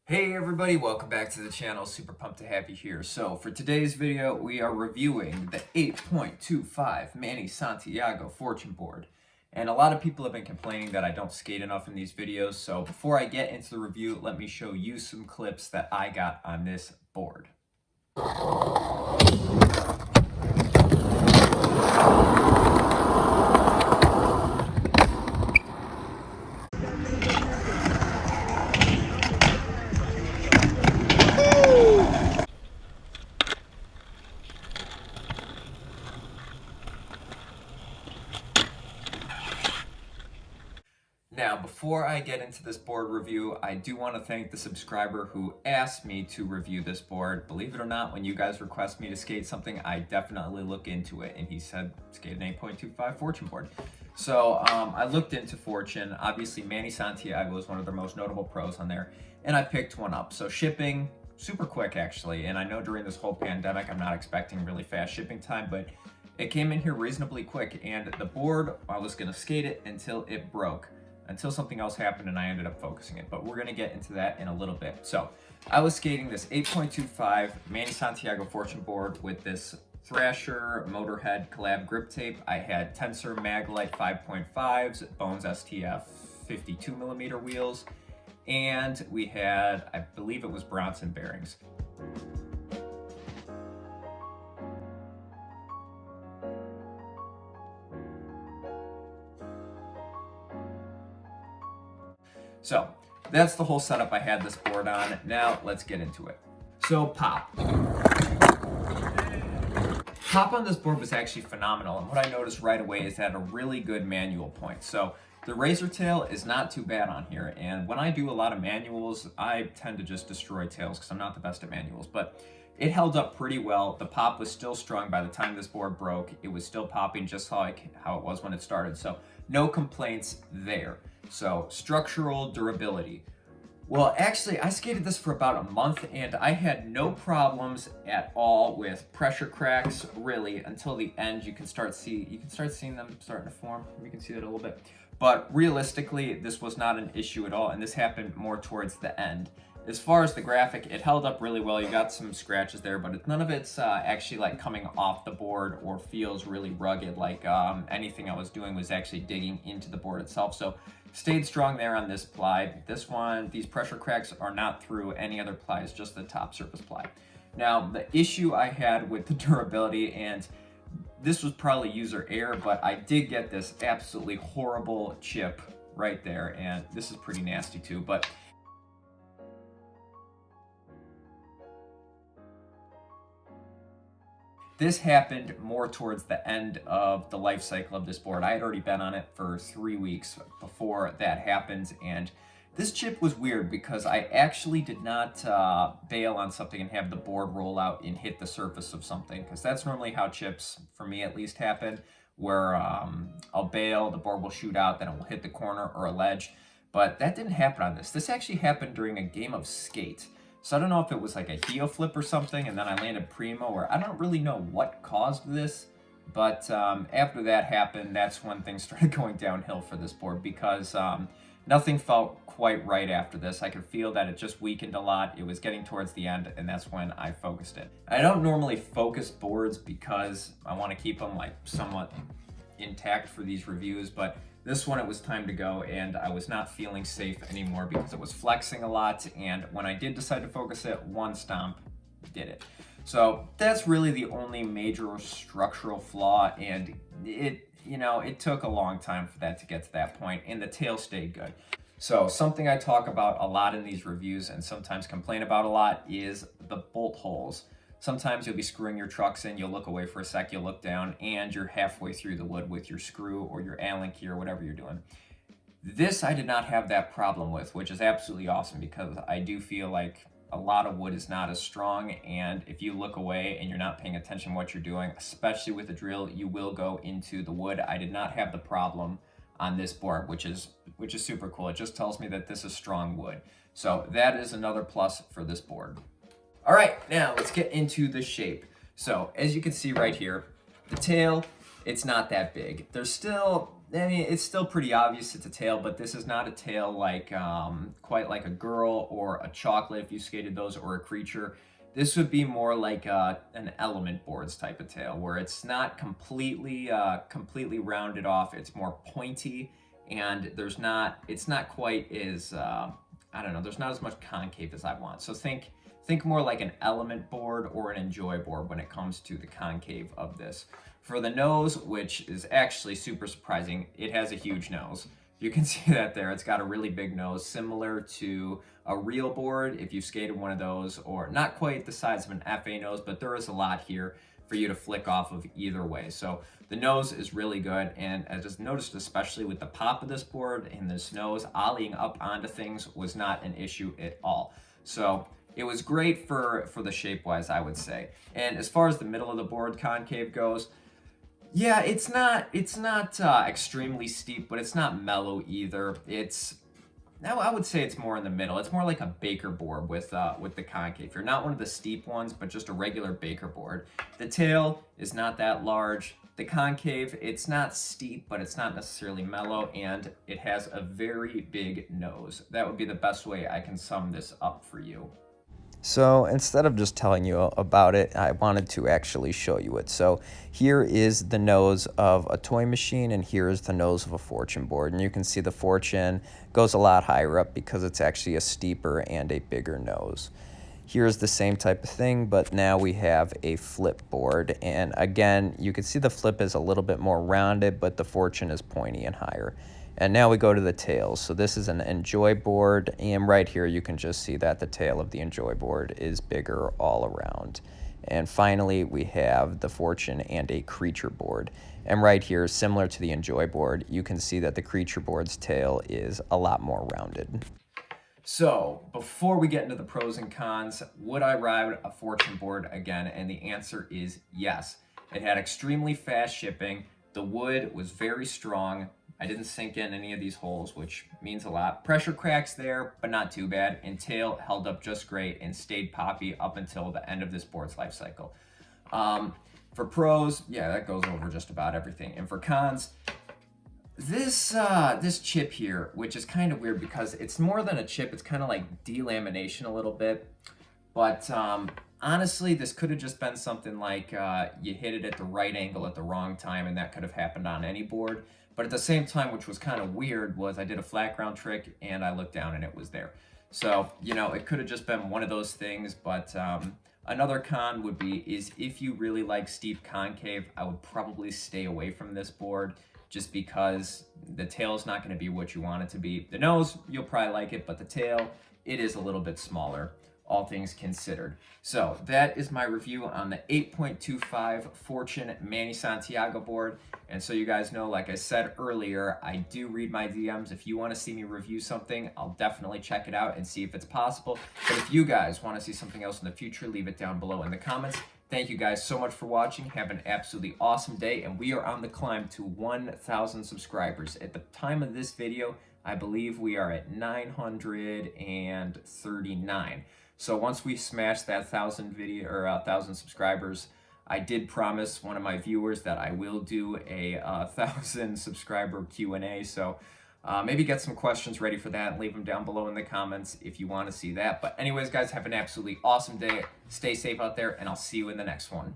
Hey everybody, welcome back to the channel. Super pumped to have you here. So for today's video, we are reviewing the 8.25 Manny Santiago fortune board. And a lot of people have been complaining that I don't skate enough in these videos. So before I get into the review, let me show you some clips that I got on this board. Now, before I get into this board review, I do want to thank the subscriber who asked me to review this board. Believe it or not, when you guys request me to skate something, I definitely look into it. And he said, skate an 8.25 fortune board. So I looked into fortune. Obviously, Manny Santiago is one of their most notable pros on there. And I picked one up. So shipping, super quick actually. And I know during this whole pandemic, I'm not expecting really fast shipping time, but it came in here reasonably quick. And the board, I was going to skate it until it broke. Until something else happened and I ended up focusing it. But we're gonna get into that in a little bit. So I was skating this 8.25 Manny Santiago fortune board with this Thrasher Motorhead collab grip tape. I had Tensor Maglite 5.5s, Bones STF 52mm wheels, and we had, I believe it was Bronson bearings. So that's the whole setup I had this board on. Now let's get into it. So pop. Pop on this board was actually phenomenal, and what I noticed right away is that a really good manual point. So the razor tail is not too bad on here, and when I do a lot of manuals, I tend to just destroy tails because I'm not the best at manuals, but it held up pretty well. The pop was still strong by the time this board broke. It was still popping just like how it was when it started, so no complaints there. So structural durability. Well, actually, I skated this for about a month and I had no problems at all with pressure cracks, really, until the end. You can start seeing them starting to form. You can see that a little bit. But realistically, this was not an issue at all, and this happened more towards the end. As far as the graphic, it held up really well. You got some scratches there, but none of it's actually like coming off the board or feels really rugged. Like anything I was doing was actually digging into the board itself. So stayed strong there on this ply. This one, these pressure cracks are not through any other plies, just the top surface ply. Now, the issue I had with the durability, and this was probably user error, but I did get this absolutely horrible chip right there, and this is pretty nasty too, but this happened more towards the end of the life cycle of this board. I had already been on it for 3 weeks before that happened, and this chip was weird because I actually did not bail on something and have the board roll out and hit the surface of something, because that's normally how chips, for me at least, happen, where I'll bail, the board will shoot out, then it will hit the corner or a ledge, but that didn't happen on this. This actually happened during a game of skate. So I don't know if it was like a heel flip or something, and then I landed primo, or I don't really know what caused this, but after that happened, that's when things started going downhill for this board, because nothing felt quite right after this. I could feel that it just weakened a lot. It was getting towards the end, and that's when I focused it. I don't normally focus boards because I want to keep them like somewhat intact for these reviews, but this one, it was time to go, and I was not feeling safe anymore because it was flexing a lot, and when I did decide to focus it, one stomp did it. So that's really the only major structural flaw, and it took a long time for that to get to that point, and the tail stayed good. So something I talk about a lot in these reviews and sometimes complain about a lot is the bolt holes. Sometimes you'll be screwing your trucks in, you'll look away for a sec, you'll look down, and you're halfway through the wood with your screw or your Allen key or whatever you're doing. This I did not have that problem with, which is absolutely awesome, because I do feel like a lot of wood is not as strong, and if you look away and you're not paying attention to what you're doing, especially with a drill, you will go into the wood. I did not have the problem on this board, which is super cool. It just tells me that this is strong wood. So that is another plus for this board. All right, now let's get into the shape. So as you can see right here, the tail, it's not that big. There's still I mean, it's still pretty obvious it's a tail, but this is not a tail like quite like a girl or a chocolate if you skated those, or a creature. This would be more like an element boards type of tail, where it's not completely rounded off. It's more pointy, and it's not quite as I don't know. There's not as much concave as I want. So think more like an element board or an enjoy board when it comes to the concave of this. For the nose, which is actually super surprising, it has a huge nose. You can see that there. It's got a really big nose, similar to a real board if you skated one of those, or not quite the size of an FA nose, but there is a lot here for you to flick off of either way. So the nose is really good, and I just noticed, especially with the pop of this board and this nose, ollieing up onto things was not an issue at all. So it was great for the shape-wise, I would say. And as far as the middle of the board concave goes, yeah, it's not extremely steep, but it's not mellow either. I would say it's more in the middle. It's more like a baker board with the concave. You're not one of the steep ones, but just a regular baker board. The tail is not that large. The concave, it's not steep, but it's not necessarily mellow, and it has a very big nose. That would be the best way I can sum this up for you. So instead of just telling you about it, I wanted to actually show you it. So here is the nose of a toy machine, and here is the nose of a fortune board. And you can see the fortune goes a lot higher up because it's actually a steeper and a bigger nose. Here's the same type of thing, but now we have a flip board. And again, you can see the flip is a little bit more rounded, but the fortune is pointy and higher. And now we go to the tails. So this is an enjoy board, and right here you can just see that the tail of the enjoy board is bigger all around. And finally we have the fortune and a creature board. And right here, similar to the enjoy board, you can see that the creature board's tail is a lot more rounded. So before we get into the pros and cons, would I ride a fortune board again? And the answer is yes. It had extremely fast shipping. The wood was very strong. I didn't sink in any of these holes, which means a lot. Pressure cracks there, but not too bad. And tail held up just great and stayed poppy up until the end of this board's life cycle. For pros, yeah, that goes over just about everything. And for cons, this chip here, which is kind of weird because it's more than a chip, it's kind of like delamination a little bit. But honestly, this could have just been something like you hit it at the right angle at the wrong time, and that could have happened on any board. But at the same time, which was kind of weird, was I did a flat ground trick and I looked down and it was there. So, you know, it could have just been one of those things. But another con would be is if you really like steep concave, I would probably stay away from this board, just because the tail is not going to be what you want it to be. The nose, you'll probably like it, but the tail, it is a little bit smaller, all things considered. So that is my review on the 8.25 Fortune Manny Santiago board. And so you guys know, like I said earlier, I do read my DMs. If you want to see me review something, I'll definitely check it out and see if it's possible. But if you guys want to see something else in the future, leave it down below in the comments. Thank you guys so much for watching. Have an absolutely awesome day, and we are on the climb to 1,000 subscribers. At the time of this video, I believe we are at 939. So once we smash that 1,000 subscribers, I did promise one of my viewers that I will do a 1,000 subscriber Q&A. So maybe get some questions ready for that and leave them down below in the comments if you want to see that. But anyways, guys, have an absolutely awesome day. Stay safe out there, and I'll see you in the next one.